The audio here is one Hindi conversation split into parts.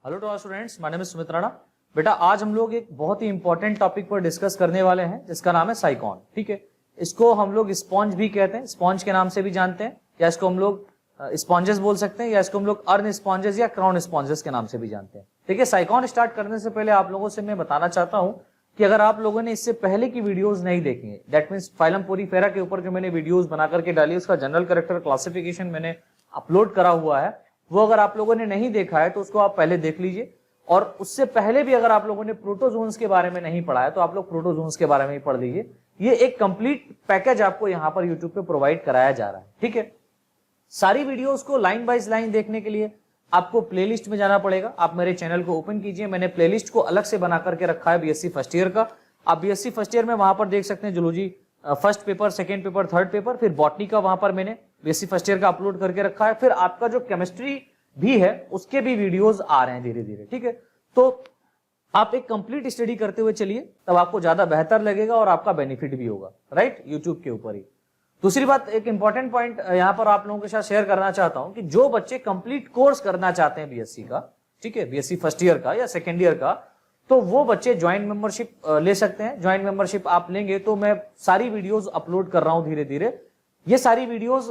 Hello to our students, my name is Sumit Rana. बेटा आज हम लोग एक बहुत ही इंपॉर्टेंट टॉपिक पर डिस्कस करने वाले हैं जिसका नाम है साइकॉन। ठीक है, इसको हम लोग स्पॉन्ज भी कहते हैं, स्पॉन्ज के नाम से भी जानते हैं, या इसको हम लोग स्पॉन्जेस बोल सकते हैं, या इसको हम लोग अर्न स्पॉन्जेस या क्राउन स्पॉन्जेस के नाम से भी जानते हैं। ठीक है, साइकॉन स्टार्ट करने से पहले आप लोगों से मैं बताना चाहता हूं कि अगर आप लोगों ने इससे पहले की वीडियोस नहीं देखी है, दैट मींस फाइलम पोरीफेरा के ऊपर जो मैंने वीडियोस बना करके डाली, उसका जनरल कैरेक्टर क्लासिफिकेशन मैंने अपलोड करा हुआ है, वो अगर आप लोगों ने नहीं देखा है तो उसको आप पहले देख लीजिए। और उससे पहले भी अगर आप लोगों ने प्रोटोजोन्स के बारे में नहीं पढ़ा है तो आप लोग प्रोटोजोन्स के बारे में ही पढ़ लीजिए। ये एक कंप्लीट पैकेज आपको यहाँ पर यूट्यूब पे प्रोवाइड कराया जा रहा है। ठीक है, सारी वीडियोस को लाइन बाय लाइन देखने के लिए आपको प्लेलिस्ट में जाना पड़ेगा। आप मेरे चैनल को ओपन कीजिए, मैंने प्लेलिस्ट को अलग से बना करके रखा है बीएससी फर्स्ट ईयर का। आप बीएससी फर्स्ट ईयर में वहां पर देख सकते हैं zoology first paper, second paper, third paper, फिर बॉटनी का वहां पर मैंने बीएससी फर्स्ट ईयर का अपलोड करके रखा है। फिर आपका जो केमिस्ट्री भी है उसके भी वीडियोस आ रहे हैं धीरे धीरे। ठीक है, तो आप एक कंप्लीट स्टडी करते हुए चलिए, तब आपको ज्यादा बेहतर लगेगा और आपका बेनिफिट भी होगा, राइट, यूट्यूब के ऊपर ही। दूसरी बात, एक इंपॉर्टेंट पॉइंट यहां पर आप लोगों के साथ शेयर करना चाहता हूं कि जो बच्चे कंप्लीट कोर्स करना चाहते हैं बीएससी का, ठीक है, बीएससी फर्स्ट ईयर का या सेकेंड ईयर का, तो वो बच्चे ज्वाइंट मेंबरशिप ले सकते हैं। ज्वाइंट मेंबरशिप आप लेंगे तो मैं सारी वीडियोस अपलोड कर रहा हूं धीरे धीरे। ये सारी वीडियोस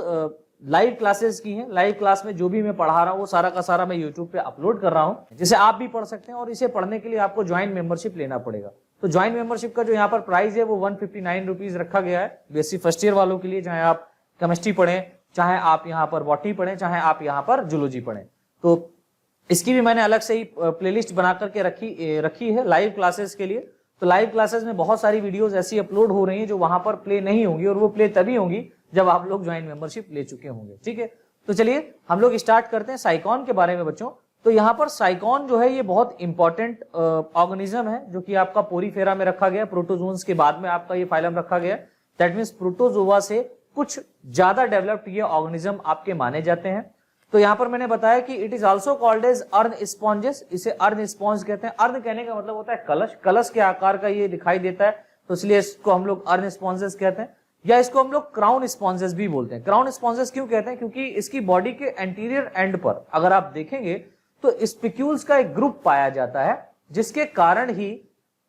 लाइव क्लासेस की हैं। लाइव क्लास में जो भी मैं पढ़ा रहा हूं वो सारा का सारा मैं यूट्यूब पे अपलोड कर रहा हूं, जिसे आप भी पढ़ सकते हैं। और इसे पढ़ने के लिए आपको ज्वाइंट मेंबरशिप लेना पड़ेगा। तो ज्वाइंट मेंबरशिप का जो यहाँ पर प्राइस है वो 159 रुपीज रखा गया है बीएससी फर्स्ट ईयर वालों के लिए, चाहे आप केमिस्ट्री पढ़ें, चाहे आप यहाँ पर बॉटनी पढ़ें, चाहे आप यहाँ पर जूलॉजी पढ़ें। तो इसकी भी मैंने अलग से ही प्लेलिस्ट बना करके रखी है लाइव क्लासेस के लिए। तो लाइव क्लासेस में बहुत सारी वीडियोस ऐसी अपलोड हो रही हैं जो वहां पर प्ले नहीं होंगी, और वो प्ले तभी होंगी जब आप लोग ज्वाइंट मेंबरशिप ले चुके होंगे। ठीक है, तो चलिए हम लोग स्टार्ट करते हैं साइकॉन के बारे में बच्चों। तो यहाँ पर साइकॉन जो है ये बहुत इंपॉर्टेंट ऑर्गेनिज्म है जो कि आपका पोरीफेरा में रखा गया। प्रोटोजोन्स के बाद में आपका ये फाइलम रखा गया, दैट मीन्स प्रोटोजोआ से कुछ ज्यादा डेवलप्ड ये ऑर्गेनिज्म आपके माने जाते हैं। तो यहाँ पर मैंने बताया कि it is also called as urn sponges, इसे अर्न स्पॉन्ज कहते हैं। अर्न कहने का मतलब होता है कलश, कलश के आकार का ये दिखाई देता है, तो इसलिए इसको हम लोग अर्न स्पॉन्जेस कहते हैं, या इसको हम लोग क्राउन स्पॉन्जेस भी बोलते हैं। क्राउन स्पॉन्जेस क्यों कहते हैं? क्योंकि इसकी बॉडी के एंटीरियर एंड पर अगर आप देखेंगे तो स्पिक्यूल्स का एक ग्रुप पाया जाता है, जिसके कारण ही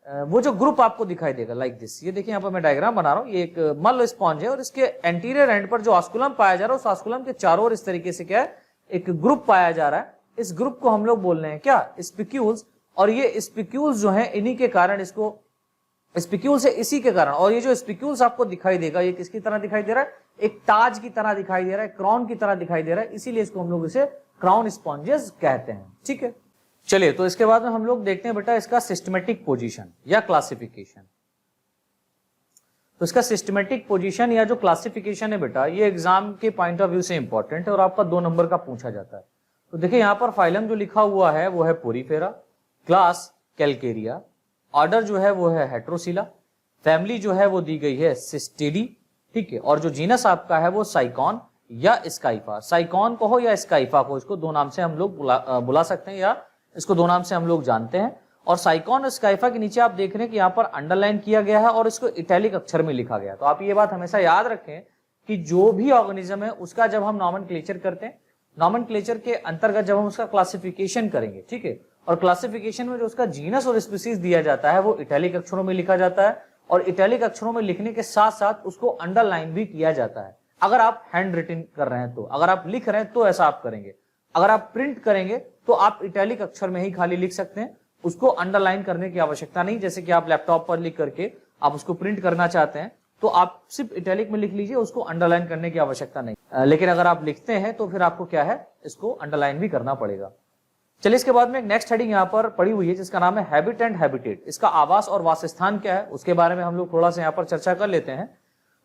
वो जो ग्रुप आपको दिखाई देगा लाइक दिस। ये देखिए यहाँ पर मैं डायग्राम बना रहा हूँ, ये एक मान लो स्पॉन्ज है और इसके एंटीरियर एंड पर जो ऑस्कुलम पाया जा रहा है, उस ऑस्कुलम के चारों ओर इस तरीके से क्या है, एक ग्रुप पाया जा रहा है। इस ग्रुप को हम लोग बोल रहे हैं क्या, स्पिक्यूल्स। और ये स्पिक्यूल्स जो है इन्हीं के कारण इसको स्पिक्यूल्स है, इसी के कारण। और ये जो स्पिक्यूल्स आपको दिखाई देगा ये किसकी तरह दिखाई दे रहा है, एक ताज की तरह दिखाई दे रहा है, क्राउन की तरह दिखाई दे रहा है, इसीलिए इसको हम लोग इसे क्राउन स्पॉन्जेस कहते हैं। ठीक है, चलिए तो इसके बाद में हम लोग देखते हैं बेटा इसका सिस्टमेटिक पोजीशन या क्लासिफिकेशन। तो इसका सिस्टमेटिक पोजीशन या जो क्लासिफिकेशन है बेटा, ये एग्जाम के पॉइंट ऑफ व्यू से इंपॉर्टेंट है और आपका 2 नंबर का पूछा जाता है। तो देखिए यहाँ पर फाइलम जो लिखा हुआ है वो है पोरीफेरा, क्लास कैलकेरिया, ऑर्डर जो है वो है हेट्रोसिला, फैमिली जो है वो दी गई है सिस्टिडी। ठीक है, और जो जीनस आपका है वो साइकॉन या स्काइफा। साइकॉन कहो या स्काइफा को, इसको 2 नाम से हम लोग बुला सकते हैं, या इसको 2 नाम से हम लोग जानते हैं। और साइकॉन और स्काइफा के नीचे आप देख रहे हैं कि यहाँ पर अंडरलाइन किया गया है और इसको इटैलिक अक्षर में लिखा गया। तो आप ये बात हमेशा याद रखें कि जो भी ऑर्गेनिज्म है उसका जब हम नॉमेनक्लेचर करते हैं, नॉमेनक्लेचर के अंतर्गत जब हम उसका क्लासिफिकेशन करेंगे, ठीक है, और क्लासिफिकेशन में जो उसका जीनस और स्पीसीज दिया जाता है वो इटैलिक अक्षरों में लिखा जाता है। और इटैलिक अक्षरों में लिखने के साथ साथ उसको अंडरलाइन भी किया जाता है। अगर आप हैंड रिटन कर रहे हैं तो, अगर आप लिख रहे हैं तो ऐसा आप करेंगे। अगर आप प्रिंट करेंगे तो आप इटैलिक अक्षर में ही खाली लिख सकते हैं, उसको अंडरलाइन करने की आवश्यकता नहीं। जैसे कि आप लैपटॉप पर लिख करके आप उसको प्रिंट करना चाहते हैं तो आप सिर्फ इटैलिक में लिख लीजिए, उसको अंडरलाइन करने की आवश्यकता नहीं। लेकिन अगर आप लिखते हैं तो फिर आपको क्या है, इसको अंडरलाइन भी करना पड़ेगा। चलिए इसके बाद में एक नेक्स्ट हेडिंग यहाँ पर पड़ी हुई है जिसका नाम है हैबिट एंड हैबिटेट। इसका आवास और वासस्थान क्या है उसके बारे में हम लोग थोड़ा सा यहाँ पर चर्चा कर लेते हैं।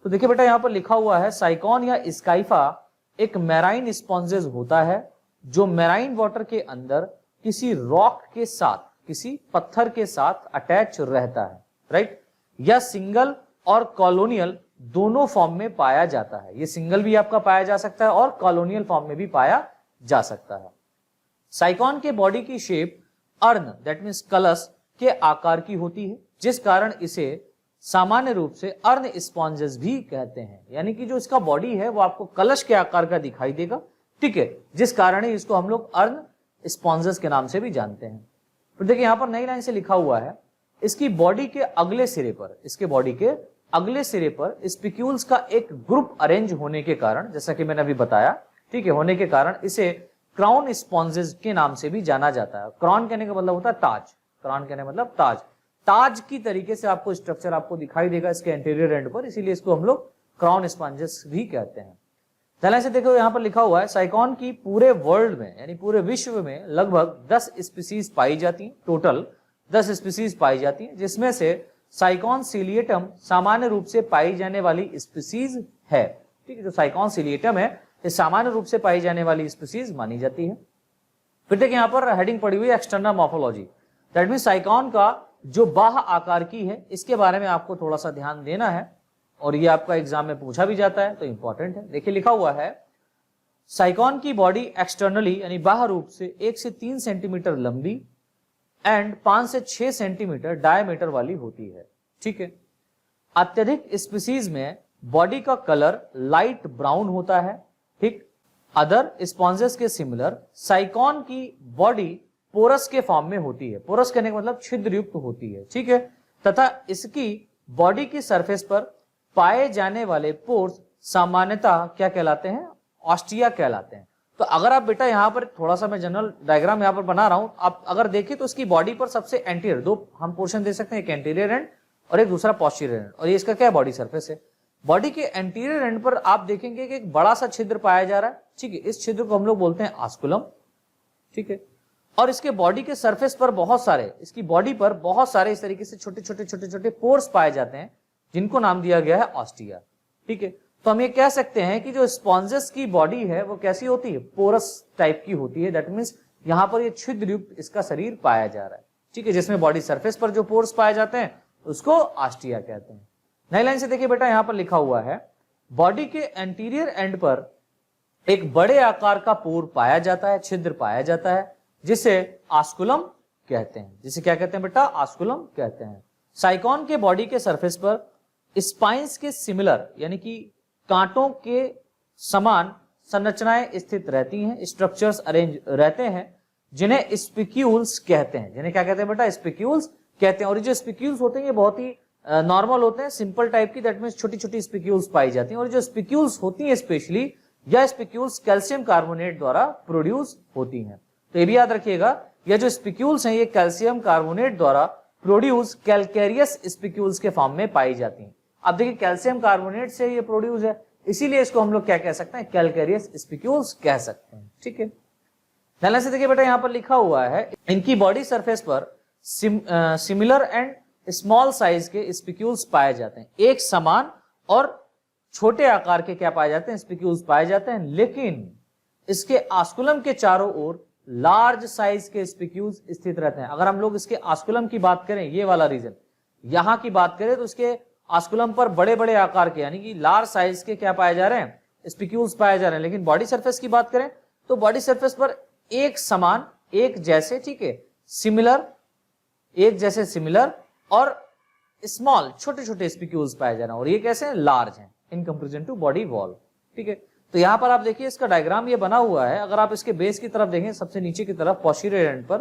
तो देखिए बेटा यहाँ पर लिखा हुआ है साइकॉन या स्काइफा एक मैराइन स्पॉन्जेस होता है जो मैराइन वाटर के अंदर किसी रॉक के साथ, किसी पत्थर के साथ अटैच रहता है, राइट। या सिंगल और कॉलोनियल दोनों फॉर्म में पाया जाता है। ये सिंगल भी आपका पाया जा सकता है और कॉलोनियल फॉर्म में भी पाया जा सकता है। साइकॉन के बॉडी की शेप अर्न दैट मीन्स कलश के आकार की होती है, जिस कारण इसे सामान्य रूप से अर्न स्पॉन्जेस भी कहते हैं। यानी कि जो इसका बॉडी है वो आपको कलश के आकार का दिखाई देगा, ठीक है, जिस कारण इसको हम लोग अर्न स्पॉन्जेस के नाम से भी जानते हैं। फिर देखिए यहाँ पर नई लाइन से लिखा हुआ है, इसकी बॉडी के अगले सिरे पर, इसके बॉडी के अगले सिरे पर स्पिक्यूल्स का एक ग्रुप अरेंज होने के कारण, जैसा कि मैंने अभी बताया, ठीक है, होने के कारण इसे क्राउन स्पॉन्जेस के नाम से भी जाना जाता है। क्राउन कहने का मतलब होता है ताज, क्राउन कहने का मतलब ताज। ताज की तरीके से आपको स्ट्रक्चर आपको दिखाई देगा इसके एंटीरियर एंड पर, इसीलिए इसको हम लोग क्राउन स्पॉन्जेस भी कहते हैं। ध्यान से देखो यहाँ पर लिखा हुआ है, साइकॉन की पूरे वर्ल्ड में यानी पूरे विश्व में लगभग 10 स्पीसीज पाई जाती हैं, टोटल 10 स्पीसीज पाई जाती हैं, जिसमें से साइकॉन सिलिएटम सामान्य रूप से पाई जाने वाली स्पीसीज है। ठीक है, जो साइकॉन सिलिएटम है ये सामान्य रूप से पाई जाने वाली स्पीसीज मानी जाती है। फिर देखिए यहाँ पर हेडिंग पड़ी हुई है एक्सटर्नल मॉर्फोलॉजी, दैट मीन साइकॉन का जो बाह्य आकार की है इसके बारे में आपको थोड़ा सा ध्यान देना है, और ये आपका एग्जाम में पूछा भी जाता है तो इंपॉर्टेंट है। देखिए लिखा हुआ है, साइकॉन की बॉडी एक्सटर्नली यानी बाह्य रूप से 1 से 3 सेंटीमीटर लंबी एंड 5 से 6 सेंटीमीटर डायमीटर वाली होती है। ठीक है, अत्यधिक स्पीसीज में बॉडी का कलर लाइट ब्राउन होता है। ठीक, अदर स्पॉन्जेस के सिमिलर साइकॉन की बॉडी पोरस के फॉर्म में होती है। पोरस कहने का मतलब छिद्र युक्त होती है। ठीक है, तथा इसकी बॉडी की सरफेस पर पाए जाने वाले पोर्स सामान्यतः क्या कहलाते हैं, ऑस्टिया कहलाते हैं। तो अगर आप बेटा यहाँ पर थोड़ा सा मैं जनरल डायग्राम यहाँ पर बना रहा हूं, आप अगर देखें तो इसकी बॉडी पर सबसे एंटीरियर दो हम पोर्शन दे सकते हैं, एक एंटीरियर एंड और एक दूसरा पोस्टीरियर एंड, और ये इसका क्या बॉडी सरफेस है। बॉडी के एंटीरियर एंड पर आप देखेंगे कि एक बड़ा सा छिद्र पाया जा रहा है। ठीक है, इस छिद्र को हम लोग बोलते हैं ऑस्कुलम। ठीक है, और इसके बॉडी के सरफेस पर बहुत सारे, इसकी बॉडी पर बहुत सारे इस तरीके से छोटे छोटे छोटे छोटे पोर्स पाए जाते हैं, जिनको नाम दिया गया है ऑस्टिया। ठीक है, तो हम ये कह सकते हैं कि जो स्पॉन्जेस की बॉडी है वो कैसी होती है, पोरस टाइप की होती है। दैट मीन्स यहाँ पर ये छिद्र युक्त इसका शरीर पाया जा रहा है। ठीक है, जिसमें बॉडी सरफेस पर जो पोर्स पाए जाते हैं उसको ऑस्टिया कहते हैं। नई लाइन से देखिए बेटा, यहाँ पर लिखा हुआ है, बॉडी के एंटीरियर एंड पर एक बड़े आकार का पोर पाया जाता है, छिद्र पाया जाता है, जिसे ऑस्कुलम कहते हैं। जिसे क्या कहते हैं बेटा, ऑस्कुलम कहते हैं। साइकॉन के बॉडी के सरफेस पर स्पाइंस के सिमिलर यानी कि कांटों के समान संरचनाएं स्थित रहती हैं, स्ट्रक्चर्स अरेंज रहते हैं, जिन्हें स्पिक्यूल्स कहते हैं। जिन्हें क्या कहते हैं बेटा, स्पिक्यूल्स कहते हैं। और ये जो स्पिक्यूल्स होते हैं ये बहुत ही नॉर्मल होते हैं, सिंपल टाइप की, दैट मींस छोटी छोटी स्पिक्यूल्स पाई जाती हैं। और जो स्पिक्यूल्स होती हैं स्पेशली, यह स्पिक्यूल्स कैल्शियम कार्बोनेट द्वारा प्रोड्यूस होती हैं। तो ये भी याद रखिएगा, यह जो स्पिक्यूल्स हैं ये कैल्शियम कार्बोनेट द्वारा प्रोड्यूस कैलकेरियस स्पिक्यूल्स के फॉर्म में पाई जाती हैं। अब देखिए कैल्शियम कार्बोनेट से ये प्रोड्यूस है, इसीलिए इसको हम लोग क्या कह सकते हैं, कैलकेरियस स्पिक्यूल्स कह सकते हैं। ठीक है, ध्यान से देखिए बेटा, यहाँ पर लिखा हुआ है, इनकी बॉडी सरफेस पर सिमिलर एंड स्मॉल साइज के स्पिक्यूल्स पाए जाते हैं। एक समान और छोटे आकार के क्या पाए जाते हैं, स्पिक्यूल्स पाए जाते हैं, लेकिन इसके ऑस्कुलम के चारों ओर लार्ज साइज के स्पिक्यूल्स स्थित रहते हैं। अगर हम लोग इसके ऑस्कुलम की बात करें, ये वाला रीजन यहां की बात करें, तो इसके ऑस्कुलम पर बड़े बड़े आकार के यानी कि लार्ज साइज के क्या पाए जा रहे हैं, स्पिक्यूल्स पाए जा रहे हैं। लेकिन बॉडी सरफेस की बात करें तो बॉडी सरफेस पर एक समान, एक जैसे, ठीक है, सिमिलर, एक जैसे सिमिलर और स्मॉल छोटे छोटे स्पिक्यूल्स पाए जा रहे हैं, और ये कैसे हैं, लार्ज हैं in comparison to body wall. ठीक है, तो यहां पर आप देखिए इसका डायग्राम ये बना हुआ है। अगर आप इसके बेस की तरफ देखें, सबसे नीचे की तरफ पोस्टीरियर एंड पर,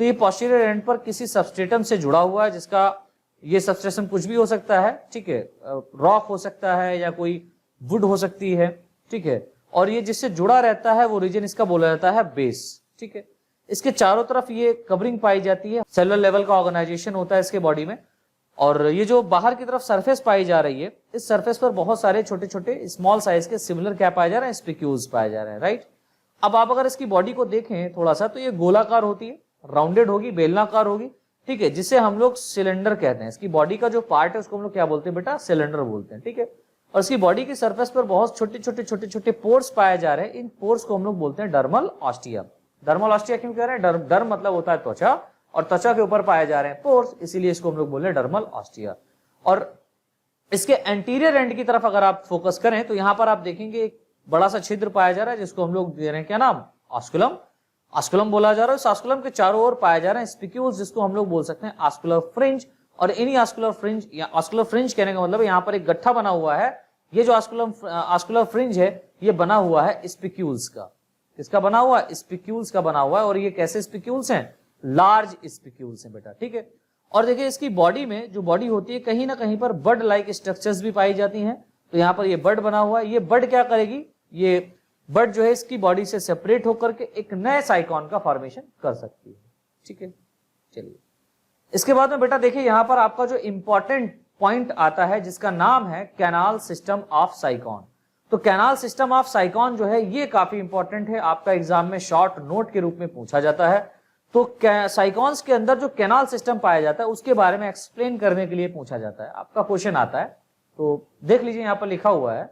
तो ये पोस्टीरियर एंड पर किसी सबस्ट्रेटम से जुड़ा हुआ है, जिसका ये सबस्ट्रेटम कुछ भी हो सकता है। ठीक है, रॉक हो सकता है या कोई वुड हो सकती है। ठीक है, और ये जिससे जुड़ा रहता है वो रीजन इसका बोला जाता है बेस। ठीक है, इसके चारों तरफ ये कवरिंग पाई जाती है, सेलुलर लेवल का ऑर्गेनाइजेशन होता है इसके बॉडी में। और ये जो बाहर की तरफ सरफेस पाई जा रही है, इस सरफेस पर बहुत सारे छोटे छोटे स्मॉल साइज के सिमिलर क्या पाए जा रहे हैं, स्पिक्यूल्स पाए जा रहे हैं। राइट, अब आप अगर इसकी बॉडी को देखें थोड़ा सा, तो ये गोलाकार होती है, राउंडेड होगी, बेलनाकार होगी। ठीक है, जिसे हम लोग सिलेंडर कहते हैं। इसकी बॉडी का जो पार्ट है उसको हम लोग क्या बोलते हैं बेटा, सिलेंडर बोलते हैं। ठीक है, और इसकी बॉडी की सरफेस पर बहुत छोटे छोटे छोटे छोटे पोर्स पाए जा रहे हैं। इन पोर्स को हम लोग बोलते हैं डर्मल ऑस्टिया। डर्मल ऑस्टिया क्यों कह रहे हैं, डर्म मतलब होता है त्वचा, और त्वचा के ऊपर पाए जा रहे हैं पोर्स, इसीलिए इसको हम लोग बोल रहे हैं डर्मल ऑस्टिया। और इसके एंटीरियर एंड की तरफ अगर आप फोकस करें तो यहां पर आप देखेंगे एक बड़ा सा छिद्र पाया जा रहा है, जिसको हम लोग दे रहे हैं क्या नाम, ऑस्कुलम। ऑस्कुलम बोला जा रहा है। इस ऑस्कुलम के चारों ओर पाए जा रहे हैं स्पिक्यूल्स, जिसको हम लोग बोल सकते हैं ऑस्कुलर फ्रिंज। और इन्हीं ऑस्कुलर फ्रिंज, या ऑस्कुलर फ्रिंज कहने का मतलब यहाँ पर एक गट्ठा बना हुआ है। ये जो ऑस्कुलर फ्रिंज है ये बना हुआ है स्पिक्यूल्स का। किसका बना हुआ है, स्पिक्यूल्स का बना हुआ है। और ये कैसे स्पिक्यूल्स हैं, लार्ज स्पिक्यूल्स हैं बेटा, ठीक है। और देखिए इसकी बॉडी में जो बॉडी होती है कहीं ना कहीं पर बर्ड लाइक स्ट्रक्चर्स भी पाई जाती हैं। तो यहाँ पर ये बर्ड बना हुआ है, ये बर्ड क्या करेगी, ये बर्ड जो है इसकी बॉडी से सेपरेट होकर के एक नए साइकॉन का फॉर्मेशन कर सकती है, ठीक है। चलिए इसके बाद में बेटा देखिए यहाँ पर आपका जो इंपॉर्टेंट पॉइंट आता है जिसका नाम है कैनाल सिस्टम ऑफ साइकॉन। तो कैनाल सिस्टम ऑफ साइकॉन जो है ये काफी इंपॉर्टेंट है, आपका एग्जाम में शॉर्ट नोट के रूप में पूछा जाता है। तो साइकॉन्स के अंदर जो कैनाल सिस्टम पाया जाता है उसके बारे में एक्सप्लेन करने के लिए पूछा जाता है, आपका क्वेश्चन आता है। तो देख लीजिए यहाँ पर लिखा हुआ है,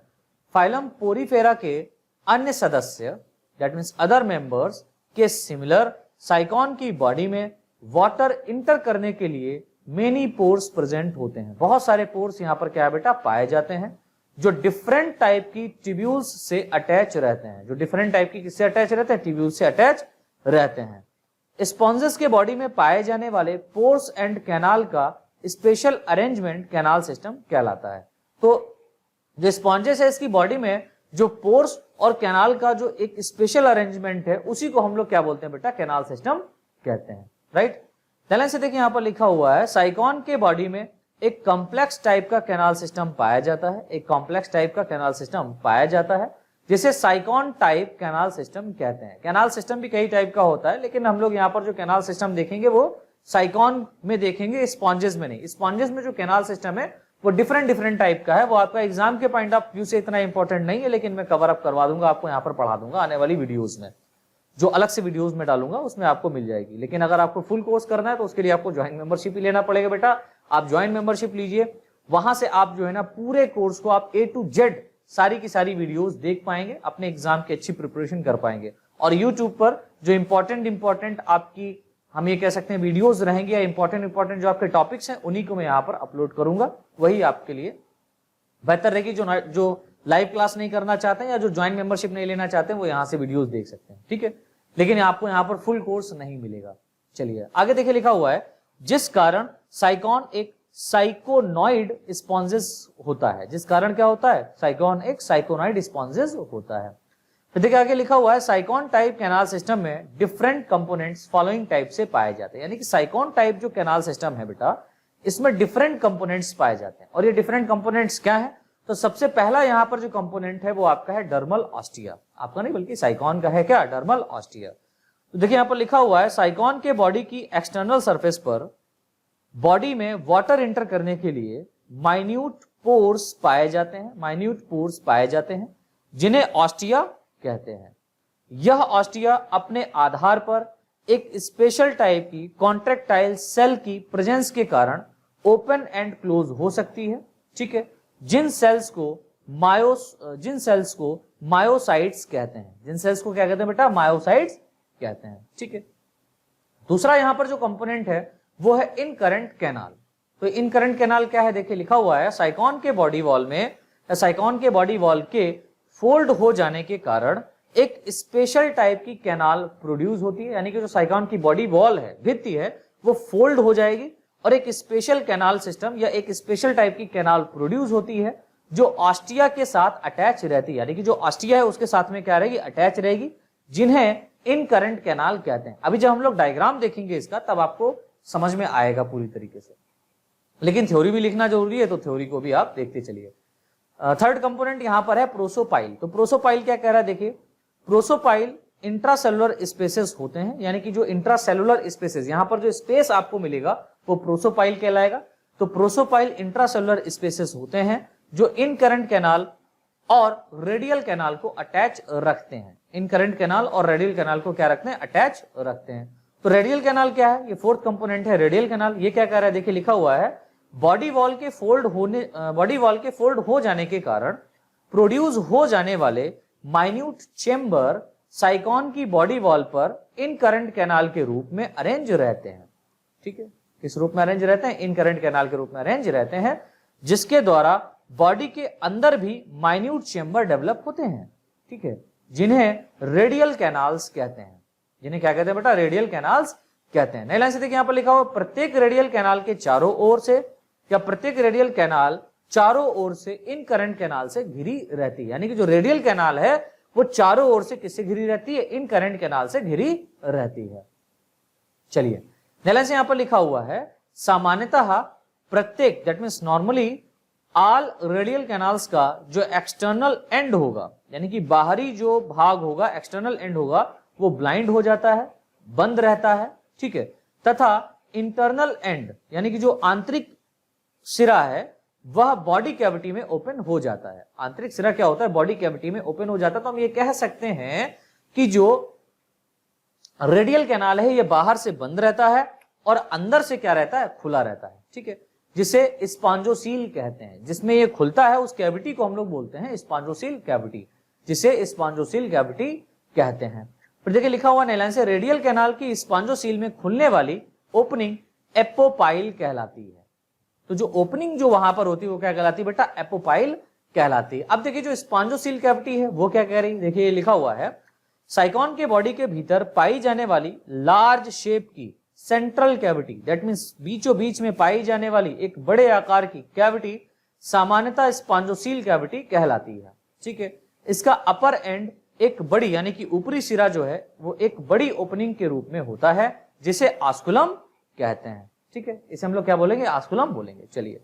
फाइलम पोरीफेरा के अन्य सदस्य दैट मीन्स अदर मेंबर्स के सिमिलर साइकॉन की बॉडी में वाटर इंटर करने के लिए मेनी पोर्स प्रेजेंट होते हैं। बहुत सारे पोर्स यहाँ पर क्या है बेटा पाए जाते हैं जो डिफरेंट टाइप की ट्यूब्यूल्स से अटैच रहते हैं, जो डिफरेंट टाइप की किससे अटैच रहते हैं, ट्यूब्यूल से अटैच रहते हैं। स्पॉन्जेस के बॉडी में पाए जाने वाले पोर्स एंड कैनाल का स्पेशल अरेंजमेंट कैनाल सिस्टम कहलाता है। तो जो स्पॉन्जेस है इसकी बॉडी में जो पोर्स और कैनाल का जो एक स्पेशल अरेंजमेंट है उसी को हम लोग क्या बोलते हैं बेटा, कैनाल सिस्टम कहते हैं, राइट। ध्यान से देखिए यहाँ पर लिखा हुआ है, साइकॉन के बॉडी में एक कॉम्प्लेक्स टाइप का कैनाल सिस्टम पाया जाता है, एक कॉम्प्लेक्स टाइप का कैनाल सिस्टम पाया जाता है जिसे साइकॉन टाइप कैनाल सिस्टम कहते हैं। कैनाल सिस्टम भी कई टाइप का होता है, लेकिन हम लोग यहाँ पर जो कैनाल सिस्टम देखेंगे वो साइकॉन में देखेंगे, स्पॉन्जेस में नहीं। स्पॉन्जेस में जो कैनाल सिस्टम है वो डिफरेंट टाइप का है, वो आपका एग्जाम के पॉइंट ऑफ व्यू से इतना इंपॉर्टेंट नहीं है, लेकिन मैं कवर अप करवा दूंगा, आपको यहाँ पर पढ़ा दूंगा आने वाली वीडियोज में, जो अलग से वीडियोस में डालूंगा उसमें आपको मिल जाएगी। लेकिन अगर आपको फुल कोर्स करना है तो उसके लिए आपको ज्वाइन मेंबरशिप ही लेना पड़ेगा बेटा। आप ज्वाइन मेंबरशिप लीजिए, वहां से आप जो है ना पूरे कोर्स को आप A to Z सारी की सारी वीडियोस देख पाएंगे, अपने एग्जाम की अच्छी प्रिपरेशन कर पाएंगे। और यूट्यूब पर जो इंपॉर्टेंट आपकी हम ये कह सकते हैं वीडियोस रहेंगे या इंपॉर्टेंट जो आपके टॉपिक्स हैं उन्हीं को मैं यहाँ पर अपलोड करूंगा, वही आपके लिए बेहतर रहेगी। जो लाइव क्लास नहीं करना चाहते हैं या जो ज्वाइन मेंबरशिप नहीं लेना चाहते हैं वो यहाँ से वीडियोस देख सकते हैं, ठीक है। लेकिन आपको यहाँ पर फुल कोर्स नहीं मिलेगा। चलिए आगे देखिए लिखा हुआ है, जिस कारण साइकॉन एक साइकोनॉइड स्पॉन्जेस होता है। जिस कारण क्या होता है, साइकॉन एक साइकोनॉइड स्पॉन्जेस होता है। फिर देखिए आगे लिखा हुआ है, साइकॉन टाइप कैनाल सिस्टम में डिफरेंट कंपोनेंट्स फॉलोइंग टाइप से पाए जाते हैं। यानी कि साइकॉन टाइप जो कैनाल सिस्टम है बेटा, इसमें डिफरेंट कंपोनेंट्स पाए जाते हैं। और ये डिफरेंट कंपोनेंट्स क्या है, तो सबसे पहला यहाँ पर जो कंपोनेंट है वो आपका है डर्मल ऑस्टिया। आपका नहीं बल्कि साइकॉन का है क्या, डर्मल ऑस्टिया। तो देखिए यहाँ पर लिखा हुआ है, साइकॉन के बॉडी की एक्सटर्नल सरफेस पर बॉडी में वाटर इंटर करने के लिए माइन्यूट पोर्स पाए जाते हैं, माइन्यूट पोर्स पाए जाते हैं जिन्हें ऑस्टिया कहते हैं। यह ऑस्टिया अपने आधार पर एक स्पेशल टाइप की कॉन्ट्रैक्टाइल सेल की प्रेजेंस के कारण ओपन एंड क्लोज हो सकती है, ठीक है। जिन सेल्स को मायोसाइट्स कहते हैं, जिन सेल्स को क्या कहते हैं बेटा, मायोसाइट्स कहते हैं, ठीक है। दूसरा यहां पर जो कंपोनेंट है वो है इनकरेंट कैनाल। तो इनकरेंट कैनाल क्या है, देखिए लिखा हुआ है, साइकॉन के बॉडी वॉल में, साइकॉन के बॉडी वॉल के फोल्ड हो जाने के कारण एक स्पेशल टाइप की कैनाल प्रोड्यूस होती है। यानी कि जो साइकॉन की बॉडी वॉल है, भित्ति है, वो फोल्ड हो जाएगी और एक स्पेशल कैनाल सिस्टम या एक स्पेशल टाइप की कैनाल प्रोड्यूस होती है जो ऑस्टिया के साथ अटैच रहती है। यानी कि जो ऑस्टिया है उसके साथ में क्या रहेगी, अटैच रहेगी, जिन्हें इनकरेंट कैनाल कहते हैं। अभी जब हम लोग डायग्राम देखेंगे इसका तब आपको समझ में आएगा पूरी तरीके से, लेकिन थ्योरी भी लिखना जरूरी है, तो थ्योरी को भी आप देखते चलिए। थर्ड कंपोनेंट यहां पर है प्रोसोपाइल। तो प्रोसोपाइल क्या कह रहा है, देखिए प्रोसोपाइल इंट्रासेलुलर स्पेसेस होते हैं। यानी कि जो इंट्रासेलुलर स्पेसेस, यहां पर जो स्पेस आपको मिलेगा वो प्रोसोपाइल कहलाएगा। तो प्रोसोपाइल इंट्रासेलुलर स्पेसेस होते हैं जो इनकरेंट कैनाल और रेडियल कैनाल को अटैच रखते हैं। इनकरेंट कैनाल और रेडियल कैनाल को क्या रखते हैं, अटैच रखते हैं। तो रेडियल कैनाल क्या है, ये फोर्थ कंपोनेंट है रेडियल कैनाल। ये क्या कह रहा है, देखिए लिखा हुआ है, बॉडी वॉल के फोल्ड हो जाने के कारण प्रोड्यूस हो जाने वाले माइन्यूट चेंबर साइकॉन की बॉडी वॉल पर इनकरेंट कैनाल के रूप में अरेंज रहते हैं, ठीक है। किस रूप में अरेंज रहते हैं, इनकरेंट कैनाल के रूप में अरेंज रहते हैं, जिसके द्वारा बॉडी के अंदर भी माइन्यूट चेंबर डेवलप होते हैं, ठीक है, जिन्हें रेडियल कैनाल्स कहते हैं। जिन्हें क्या कहते हैं बेटा, रेडियल कैनाल्स कहते हैं। नई लाइन से देखिए यहां पर लिखा हुआ, प्रत्येक रेडियल कैनाल के चारों ओर से या प्रत्येक रेडियल कैनाल चारों ओर से इनकरेंट कैनाल से घिरी रहती है। यानी कि जो रेडियल कैनाल है वो चारों ओर से किससे घिरी रहती है? इनकरेंट कैनाल से घिरी रहती है। चलिए नेला से यहां पर लिखा हुआ है सामान्यतः प्रत्येक, that means normally all radial canals का जो एक्सटर्नल एंड होगा, यानी कि बाहरी जो भाग होगा, एक्सटर्नल एंड होगा, वो ब्लाइंड हो जाता है, बंद रहता है, ठीक है, तथा इंटरनल एंड यानी कि जो आंतरिक सिरा है वह बॉडी कैविटी में ओपन हो जाता है। आंतरिक सिरा क्या होता है? बॉडी कैविटी में ओपन हो जाता है। तो हम ये कह सकते हैं कि जो रेडियल कैनाल है ये बाहर से बंद रहता है और अंदर से क्या रहता है? खुला रहता है, ठीक है, जिसे स्पॉन्जोसील कहते हैं। जिसमें ये खुलता है उस कैविटी को हम लोग बोलते हैं स्पॉन्जोसील कैविटी, जिसे स्पॉन्जोसील कैविटी कहते हैं। फिर देखिए लिखा हुआ नेलाइन से रेडियल कैनाल की स्पॉन्जोसील में खुलने वाली ओपनिंग एपोपाइल कहलाती है। तो जो ओपनिंग जो वहां पर होती है वो क्या कहलाती है बेटा? एपोपाइल कहलाती है। अब देखिए जो स्पॉन्जोसील कैविटी है वो क्या कह रही है? देखिए लिखा हुआ है साइकॉन के बॉडी के भीतर पाई जाने वाली लार्ज शेप की सेंट्रल कैविटी, दैट मीन्स बीचों बीच में पाई जाने वाली एक बड़े आकार की कैविटी सामान्यतः स्पॉन्जोसील कैविटी कहलाती है, ठीक है। इसका अपर एंड एक बड़ी यानी कि ऊपरी सिरा जो है वो एक बड़ी ओपनिंग के रूप में होता है जिसे ऑस्कुलम कहते हैं, ठीक है। इसे हम लोग क्या बोलेंगे? ऑस्कुलम बोलेंगे। चलिए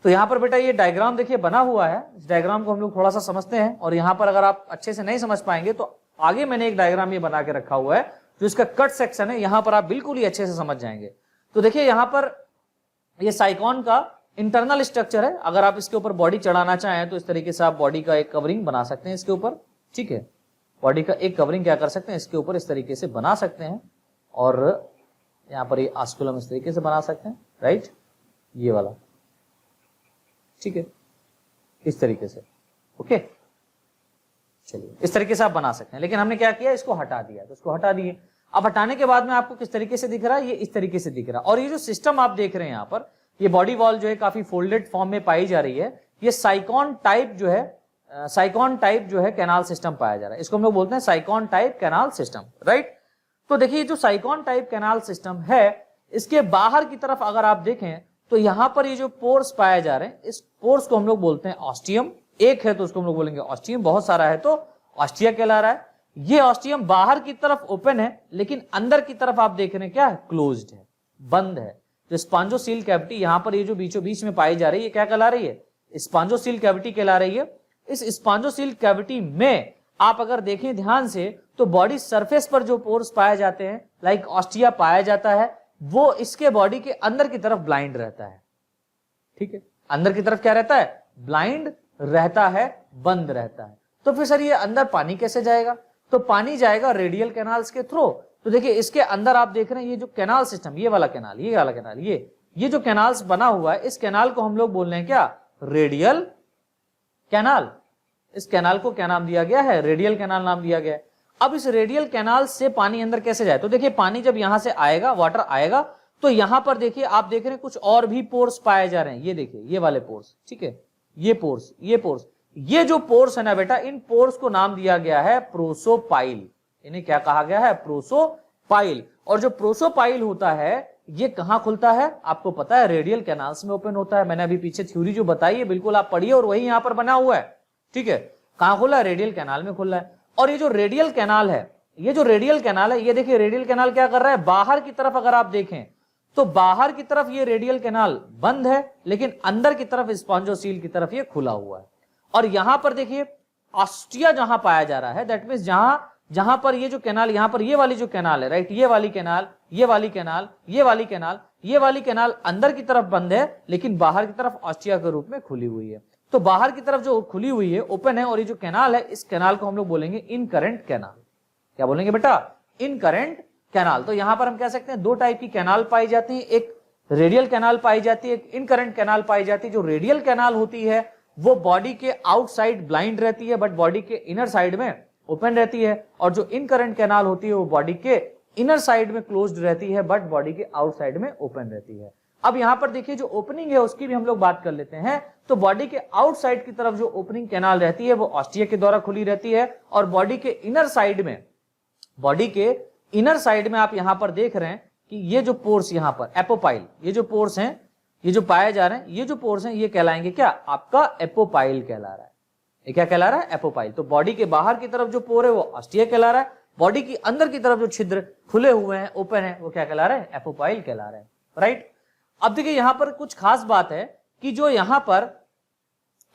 तो यहां पर बेटा ये डायग्राम देखिए बना हुआ है, इस डायग्राम को हम लोग थोड़ा सा समझते हैं। और यहां पर अगर आप अच्छे से नहीं समझ पाएंगे तो आगे मैंने एक डायग्राम ये बना के रखा हुआ है जो इसका कट सेक्शन है, यहां पर आप बिल्कुल ही अच्छे से समझ जाएंगे। तो देखिए यहां पर ये साइकॉन का इंटरनल स्ट्रक्चर है। अगर आप इसके ऊपर बॉडी चढ़ाना चाहें तो इस तरीके से आप बॉडी का एक कवरिंग बना सकते हैं इसके ऊपर, ठीक है। बॉडी का एक कवरिंग क्या कर सकते हैं इसके ऊपर इस तरीके से बना सकते हैं और यहां पर ये ऑस्कुलम इस तरीके से बना सकते हैं, राइट, ये वाला, ठीक है, इस तरीके से, ओके। चलिए इस तरीके से आप बना सकते हैं, लेकिन हमने क्या किया? इसको हटा दिया। तो इसको हटा दिए। अब हटाने के बाद में आपको किस तरीके से दिख रहा है? ये इस तरीके से दिख रहा है। और ये जो सिस्टम आप देख रहे हैं यहाँ पर, ये बॉडी वॉल जो है काफी फोल्डेड फॉर्म में पाई जा रही है। ये साइकॉन टाइप जो है, साइकॉन टाइप जो है कैनाल सिस्टम पाया जा रहा है। इसको हम लोग बोलते हैं साइकॉन टाइप कैनाल सिस्टम, राइट। तो देखिए जो साइकॉन टाइप कैनाल सिस्टम है इसके बाहर की तरफ अगर आप देखें तो यहां पर ये जो पोर्स पाए जा रहे हैं इस पोर्स को हम लोग बोलते हैं ऑस्टियम। एक है तो उसको हम लोग बोलेंगे ऑस्टियम, बहुत सारा है तो ऑस्टिया कहला रहा है। ये ऑस्टियम बाहर की तरफ ओपन है लेकिन अंदर की तरफ आप देख रहे हैं क्या है? क्लोज्ड है, बंद है। तो स्पॉन्जोसील कैविटी यहां पर ये जो बीचों बीच में पाई जा रही है क्या कहला रही है? स्पॉन्जोसील कैविटी कहला रही है। इस स्पॉन्जोसील कैविटी में आप अगर देखें ध्यान से तो बॉडी सरफेस पर जो पोर्स पाए जाते हैं लाइक ऑस्टिया पाया जाता है वो इसके बॉडी के अंदर की तरफ ब्लाइंड रहता है, ठीक है। अंदर की तरफ क्या रहता है? ब्लाइंड रहता है, बंद रहता है। तो फिर सर ये अंदर पानी कैसे जाएगा? तो पानी जाएगा रेडियल कैनाल्स के थ्रू। तो देखिए इसके अंदर आप देख रहे हैं ये जो कैनाल सिस्टम, ये वाला कैनाल, ये वाला कैनाल, ये जो कैनाल्स बना हुआ है इस कैनाल को हम लोग बोल रहे हैं क्या? Radial canal. इस कैनाल को क्या नाम दिया गया है? रेडियल कैनाल नाम दिया गया है। अब इस रेडियल कैनाल से पानी अंदर कैसे जाए? तो देखिए पानी जब यहां से आएगा, वाटर आएगा, तो यहां पर देखिए आप देख रहे हैं कुछ और भी पोर्स पाए जा रहे हैं। ये देखिए ये वाले पोर्स, ठीक है, ये पोर्स, ये पोर्स, ये जो पोर्स है ना बेटा, इन पोर्स को नाम दिया गया है प्रोसोपाइल। इन्हें क्या कहा गया है? प्रोसोपाइल। और जो प्रोसोपाइल होता है ये कहां खुलता है? आपको पता है रेडियल कैनाल्स में ओपन होता है। मैंने अभी पीछे थ्योरी जो बताई है बिल्कुल आप पढ़िए और वही यहां पर बना हुआ है, ठीक है। कहां खुला है? रेडियल कैनाल में खुला है। और ये जो रेडियल कैनाल है, ये जो रेडियल कैनाल है, ये देखिए रेडियल कैनाल क्या कर रहा है? बाहर की तरफ अगर आप देखें तो बाहर की तरफ ये रेडियल कैनाल बंद है लेकिन अंदर की तरफ स्पॉन्जोसील की तरफ ये खुला हुआ है। और यहां पर देखिए ऑस्टिया जहां पाया जा रहा है, दैट मींस जहां पर ये जो कैनाल, यहां पर ये वाली जो कैनाल है, राइट, ये वाली कैनाल, ये वाली कैनाल, ये वाली कैनाल, ये वाली कैनाल अंदर की तरफ बंद है लेकिन बाहर की तरफ ऑस्टिया के रूप में खुली हुई है। तो बाहर की तरफ जो खुली हुई है, ओपन है, और ये जो कैनाल है इस कैनाल को हम लोग बोलेंगे इनकरेंट कैनाल। क्या बोलेंगे बेटा? Incurrent canal. तो यहां पर हम कह सकते हैं दो टाइप की कैनाल पाई जाती है, एक रेडियल कैनाल पाई जाती है, एक इनकरेंट कैनाल पाई जाती है। जो रेडियल कैनाल होती है वो बॉडी के आउटसाइड ब्लाइंड रहती है बट बॉडी के इनर साइड में ओपन रहती है, और जो इनकरेंट कैनाल होती है वो बॉडी के इनर साइड में क्लोज्ड रहती है बट बॉडी के आउटसाइड में ओपन रहती है। अब यहां पर देखिए जो ओपनिंग है उसकी भी हम लोग बात कर लेते हैं। तो बॉडी के आउटसाइड की तरफ जो ओपनिंग कैनाल रहती है वो ऑस्टिया के द्वारा खुली रहती है, और बॉडी के इनर साइड में, बॉडी के इनर साइड में आप यहां पर देख रहे हैं कि ये जो पोर्स यहां पर एपोपाइल, ये जो पोर्स हैं, ये जो पाए जा रहे हैं, ये जो पोर्स हैं ये कहलाएंगे क्या? आपका एपोपाइल कहला रहा है, ये क्या कहला रहा है? एपोपाइल। तो बॉडी के बाहर की तरफ जो पोर है वो ऑस्टिया कहला रहा है, बॉडी की अंदर की तरफ जो छिद्र खुले हुए हैं, ओपन है, वो क्या कहला रहे हैं? एपोपाइल कहला रहे हैं, राइट। अब देखिए यहां पर कुछ खास बात है कि जो यहां पर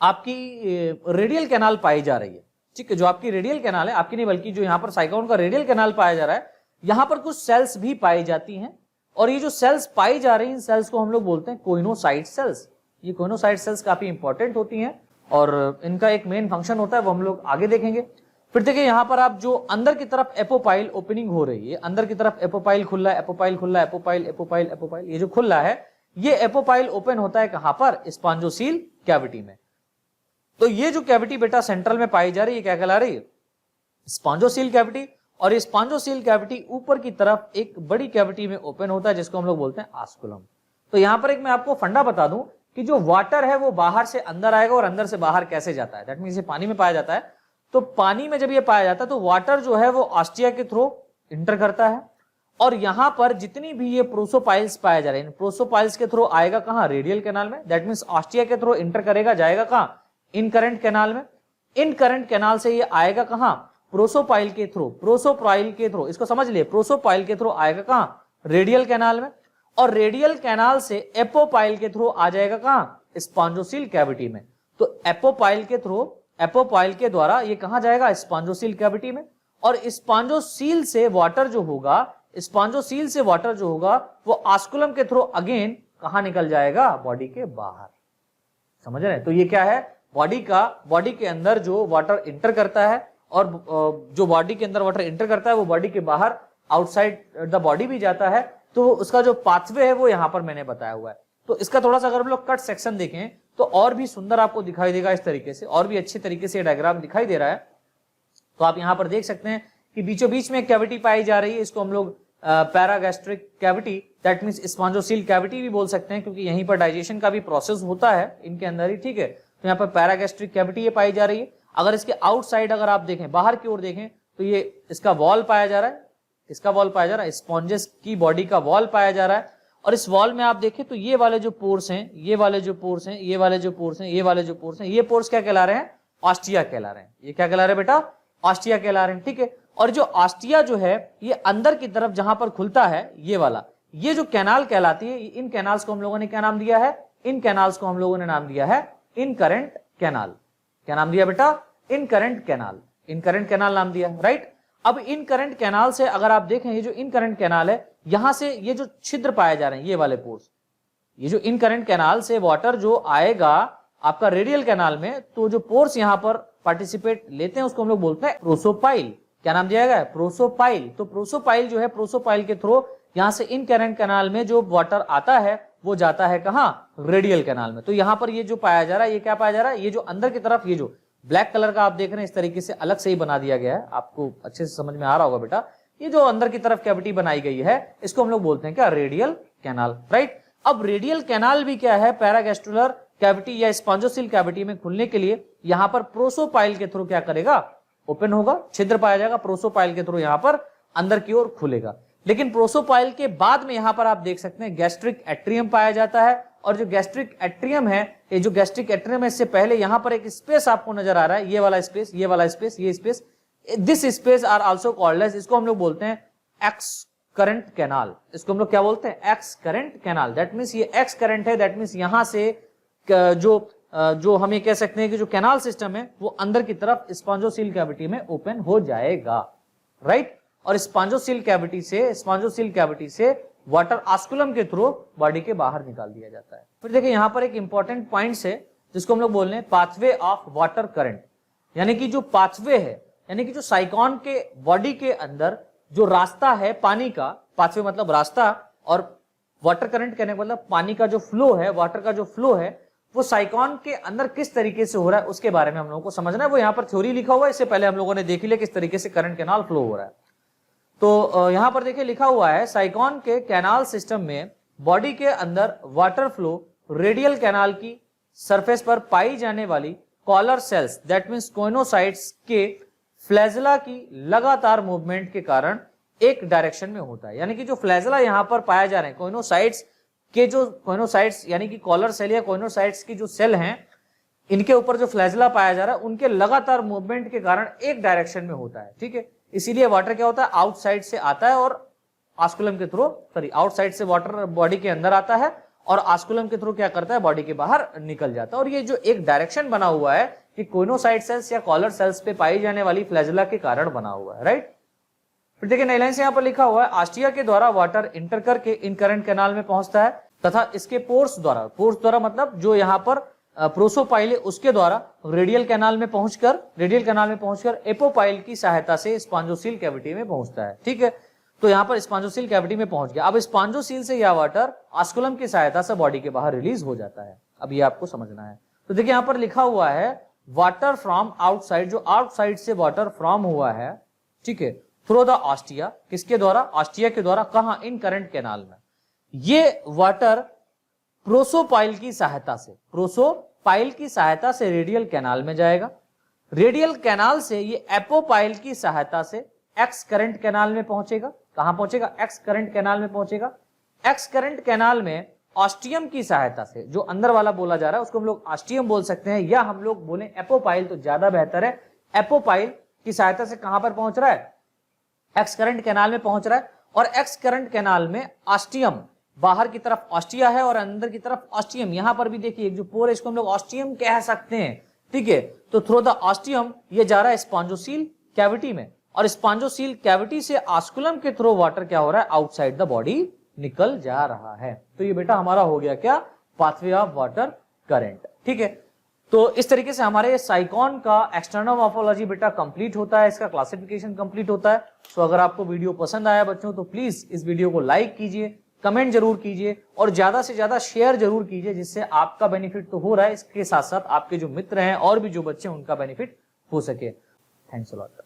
आपकी रेडियल कैनाल पाई जा रही है, ठीक है, जो आपकी रेडियल कैनाल है, आपकी नहीं बल्कि जो यहां पर साइकोन का रेडियल कैनाल पाया जा रहा है, यहां पर कुछ सेल्स भी पाई जाती हैं, और ये जो सेल्स पाई जा रही हैं, इन सेल्स को हम लोग बोलते हैं कोइनोसाइट सेल्स। ये कोइनोसाइट सेल्स काफी इंपॉर्टेंट होती हैं और इनका एक मेन फंक्शन होता है, वो हम लोग आगे देखेंगे। फिर देखिए यहां पर आप जो अंदर की तरफ एपोपाइल ओपनिंग हो रही है, अंदर की तरफ एपोपाइल खुला है, एपोपाइल खुला है, एपोपाइल एपोपाइल एपोपाइल, ये जो खुला है, ये एपोपाइल ओपन होता है कहां पर? स्पॉन्जोसील कैविटी में। तो ये जो कैविटी बेटा सेंट्रल में पाई जा रही है, क्या कहला रही है? Spongocoel cavity. और ये स्पॉन्जोसील कैविटी ऊपर की तरफ एक बड़ी कैविटी में ओपन होता है, जिसको हम लोग बोलते हैं आस्कुलम। तो यहां पर एक मैं आपको फंडा बता दूं कि जो वाटर है वो बाहर से अंदर आएगा और अंदर से बाहर कैसे जाता है। दैट मींस ये पानी में पाया जाता है, तो पानी में जब ये पाया जाता है तो वाटर जो है वो ऑस्टिया के थ्रू इंटर करता है, और यहां पर जितनी भी ये प्रोसोपाइल्स पाए जा रहे हैं, प्रोसोपाइल्स के थ्रू आएगा कहां? रेडियल कैनाल में। दैट मींस ऑस्टिया के थ्रू इंटर करेगा, जाएगा कहां? इनकरेंट कैनाल में। इनकरेंट कैनाल से ये आएगा कहां? प्रोसोपाइल के थ्रू। प्रोसोपाइल के थ्रू, इसको समझ लिए, प्रोसोपाइल के थ्रू आएगा कहां? रेडियल कैनाल में, और रेडियल कैनाल से एपोपाइल के थ्रू आ जाएगा कहां? स्पॉन्जोसील कैविटी में। तो एपोपाइल के थ्रू, एपोपाइल के द्वारा ये कहां जाएगा? स्पॉन्जोसील कैविटी में। और स्पॉन्जोसील से वाटर जो होगा, स्पॉन्जोसील से वाटर जो होगा वो आस्कुलम के थ्रू अगेन कहां निकल जाएगा? बॉडी के बाहर। समझ रहे हैं? तो ये क्या है? बॉडी के अंदर जो वाटर इंटर करता है, और जो बॉडी के अंदर वाटर इंटर करता है वो बॉडी के बाहर आउटसाइड द बॉडी भी जाता है। तो उसका जो पाथवे है वो यहां पर मैंने बताया हुआ है। तो इसका थोड़ा सा अगर हम लोग कट सेक्शन देखें तो और भी सुंदर आपको दिखाई देगा, इस तरीके से और भी अच्छे तरीके से डायग्राम दिखाई दे रहा है। तो आप यहां पर देख सकते हैं कि बीचों बीच में एक कैविटी पाई जा रही है, इसको हम लोग paragastric cavity, that means spongocoel cavity भी बोल सकते हैं, क्योंकि यहीं पर डाइजेशन का भी प्रोसेस होता है इनके अंदर ही, ठीक है। तो यहाँ पर पैरागैस्ट्रिक कैविटी ये पाई जा रही है। अगर इसके आउटसाइड अगर आप देखें, बाहर की ओर देखें, तो ये इसका वॉल पाया जा रहा है। इसका वॉल पाया जा रहा है, स्पॉन्जेस की बॉडी का वॉल पाया जा रहा है। और इस वॉल में आप देखें तो ये वाले जो पोर्स हैं, ये वाले जो पोर्स हैं, ये वाले जो पोर्स हैं, ये वाले जो पोर्स हैं, ये पोर्स क्या कहला रहे हैं? ऑस्टिया कहला रहे हैं। ये क्या कहला रहे हैं बेटा? ऑस्टिया कहला रहे हैं, ठीक है। और जो ऑस्टिया जो है ये अंदर की तरफ जहां पर खुलता है, ये वाला, ये जो कैनाल कहलाती है, इन कैनाल्स को हम लोगों ने क्या नाम दिया है? इन कैनाल्स को हम लोगों ने नाम दिया है इनकरेंट कैनाल। क्या नाम दिया बेटा? Incurrent canal. इनकरेंट कैनाल नाम दिया, राइट। अब इनकरेंट कैनाल से अगर आप देखें, ये जो इनकरेंट कैनाल है, यहां से ये जो छिद्र पाए जा रहे हैं, ये वाले पोर्स, ये जो इनकरेंट कैनाल से वाटर जो आएगा आपका रेडियल कैनाल में, तो जो पोर्स यहां पर पार्टिसिपेट लेते हैं उसको हम लोग बोलते हैं प्रोसोपाइल। क्या नाम दिया गया है? प्रोसोपाइल। तो प्रोसोपाइल जो है, प्रोसोपाइल के थ्रू यहां से इनकरेंट कैनाल में जो वाटर आता है वो जाता है कहां? रेडियल कैनाल में। तो यहां पर ये जो पाया जा रहा है, ये क्या पाया जा रहा है? ये जो अंदर की तरफ, ये जो ब्लैक कलर का आप देख रहे हैं, इस तरीके से अलग से ही बना दिया गया है, आपको अच्छे से समझ में आ रहा होगा बेटा। ये जो अंदर की तरफ कैविटी बनाई गई है, इसको हम लोग बोलते हैं क्या? Radial canal, right. अब रेडियल कैनाल भी क्या है? पैरागैस्ट्रुलर कैविटी या स्पॉन्जोसील कैविटी में खुलने के लिए यहां पर प्रोसोपाइल के थ्रू क्या करेगा? ओपन होगा, छिद्र पाया जाएगा, प्रोसोपाइल के थ्रू यहां पर अंदर की ओर खुलेगा। लेकिन प्रोसोपाइल के बाद में यहां पर आप देख सकते हैं गैस्ट्रिक एट्रियम पाया जाता है, और जो गैस्ट्रिक एट्रियम है, ये जो गैस्ट्रिक एट्रियम है, इससे पहले यहां पर एक स्पेस आपको नजर आ रहा है, ये वाला स्पेस, ये वाला स्पेस, ये space, this space are also called as, इसको हम लोग बोलते हैं एक्स करंट कैनाल। इसको हम लोग क्या बोलते हैं? X current canal. That means ये एक्स करंट है, दैट मींस यहां से जो हम ये कह सकते हैं कि जो कैनाल सिस्टम है वो अंदर की तरफ स्पॉन्जोसील कैविटी में ओपन हो जाएगा, राइट। और स्पॉन्जोसील कैविटी से वाटर आस्कुलम के थ्रू बॉडी के बाहर निकाल दिया जाता है। फिर देखिए यहां पर एक इंपॉर्टेंट पॉइंट है जिसको हम लोग बोल रहे हैं पाथवे ऑफ वाटर करंट, यानी कि जो पाथवे है, यानी कि जो साइकॉन के बॉडी के अंदर जो रास्ता है पानी का, पाथवे मतलब रास्ता, और वाटर करंट कहने का मतलब पानी का जो फ्लो है, वाटर का जो फ्लो है, वो साइकॉन के अंदर किस तरीके से हो रहा है उसके बारे में हम लोगों को समझना है। वो यहाँ पर थ्योरी लिखा हुआ है, इससे पहले हम लोगों ने देख लिया किस तरीके से करंट कैनाल फ्लो हो रहा है। तो यहां पर देखिए लिखा हुआ है, साइकॉन के कैनाल सिस्टम में बॉडी के अंदर वाटर फ्लो रेडियल कैनाल की सरफेस पर पाई जाने वाली collar cells, that means choanocytes के फ्लैजेला की लगातार मूवमेंट के कारण एक डायरेक्शन में होता है। यानी कि जो फ्लैजेला यहां पर पाया जा रहे हैं, कोइनोसाइट्स के जो कोइनोसाइट्स यानी कि कॉलर सेल या कोइनोसाइट्स की जो सेल हैं, इनके ऊपर जो फ्लैजला पाया जा रहा है उनके लगातार मूवमेंट के कारण एक डायरेक्शन में होता है, ठीक है। इसीलिए वाटर क्या होता है, आउटसाइड से आता है और आस्कुलम के थ्रू, सॉरी आउटसाइड से वाटर बॉडी के अंदर आता है और आस्कुलम के थ्रू क्या करता है, बॉडी के बाहर निकल जाता है। और ये जो एक डायरेक्शन बना हुआ है कि कोइनोसाइट सेल्स या कॉलर सेल्स पे पाई जाने वाली फ्लैजला के कारण बना हुआ है, राइट। फिर देखिए नई लाइन से यहाँ पर लिखा हुआ है, आस्टिया के द्वारा वाटर इंटर करके इनकरेंट कैनाल में पहुंचता है तथा इसके पोर्स द्वारा मतलब जो यहाँ पर प्रोसोपाइल है उसके द्वारा रेडियल कैनाल में पहुंचकर एपोपाइल की सहायता से स्पॉन्जोसील कैविटी में पहुंचता है, ठीक है। तो यहाँ पर स्पॉन्जोसील कैविटी में पहुंच गया। अब स्पॉन्जोसील से यह वाटर आस्कुलम की सहायता से बॉडी के बाहर रिलीज हो जाता है। अब ये आपको समझना है। तो देखिए यहाँ पर लिखा हुआ है वाटर फ्रॉम आउटसाइड, जो आउटसाइड से वाटर फ्रॉम हुआ है, ठीक है, थ्रू द ऑस्टिया, किसके द्वारा, ऑस्टिया के द्वारा, कहां, इन करंट कैनाल में। ये वाटर प्रोसोपाइल की सहायता से रेडियल कैनाल में जाएगा। रेडियल कैनाल से ये एपोपाइल की सहायता से एक्स करंट कैनाल में पहुंचेगा। कहां पहुंचेगा, एक्स करंट कैनाल में पहुंचेगा। एक्स करंट कैनाल में ऑस्टियम की सहायता से, जो अंदर वाला बोला जा रहा है उसको हम लोग ऑस्टियम बोल सकते हैं, या हम लोग बोले एपोपाइल तो ज्यादा बेहतर है। एपोपाइल की सहायता से कहां पर पहुंच रहा है, एक्स करंट कैनाल में पहुंच रहा है। और एक्स करंट कैनाल में ऑस्टियम, बाहर की तरफ ऑस्टिया है और अंदर की तरफ ऑस्टियम, यहां पर भी देखिए एक जो पोर है इसको हम लोग ऑस्टियम कह सकते हैं, ठीक है। तो थ्रू द ऑस्टियम ये जा रहा है स्पॉन्जोसील कैविटी में, और स्पॉन्जोसील कैविटी से आस्कुलम के थ्रू वाटर क्या हो रहा है, आउटसाइड द बॉडी निकल जा रहा है। तो ये बेटा हमारा हो गया क्या, पाथवे ऑफ वाटर करंट, ठीक है। तो इस तरीके से हमारे साइकॉन का एक्सटर्नल मॉर्फोलॉजी बेटा कंप्लीट होता है, इसका क्लासिफिकेशन कंप्लीट होता है। सो अगर आपको वीडियो पसंद आया बच्चों तो प्लीज इस वीडियो को लाइक कीजिए, कमेंट जरूर कीजिए और ज्यादा से ज्यादा शेयर जरूर कीजिए, जिससे आपका बेनिफिट तो हो रहा है, इसके साथ साथ आपके जो मित्र हैं और भी जो बच्चे हैं उनका बेनिफिट हो सके। Thanks a lot.